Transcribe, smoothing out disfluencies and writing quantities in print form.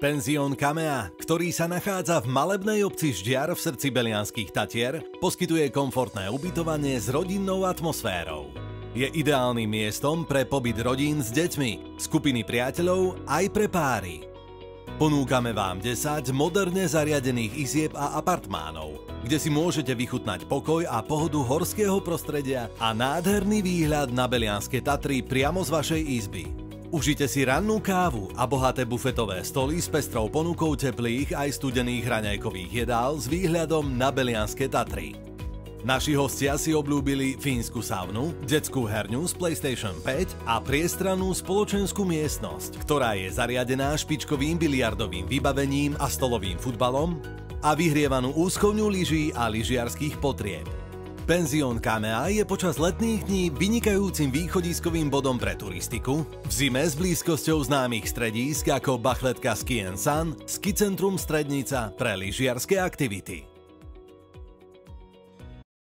Penzión Kamea, ktorý sa nachádza v malebnej obci Ždiar v srdci Belianských Tatier, poskytuje komfortné ubytovanie s rodinnou atmosférou. Je ideálnym miestom pre pobyt rodín s deťmi, skupiny priateľov aj pre páry. Ponúkame vám 10 moderne zariadených izieb a apartmánov, kde si môžete vychutnať pokoj a pohodu horského prostredia a nádherný výhľad na Belianské Tatry priamo z vašej izby. Užite si rannú kávu a bohaté bufetové stoly s pestrou ponukou teplých aj studených raňajkových jedál s výhľadom na Belianské Tatry. Naši hostia si obľúbili fínsku saunu, detskú herňu s PlayStation 5 a priestrannú spoločenskú miestnosť, ktorá je zariadená špičkovým biliardovým vybavením a stolovým futbalom a vyhrievanú úschovňu lyží a lyžiarských potrieb. Penzión Kamea je počas letných dní vynikajúcim východiskovým bodom pre turistiku, v zime s blízkosťou známych stredísk ako Bachletka Ski & Sun, Ski Centrum Strednica pre lyžiarske aktivity.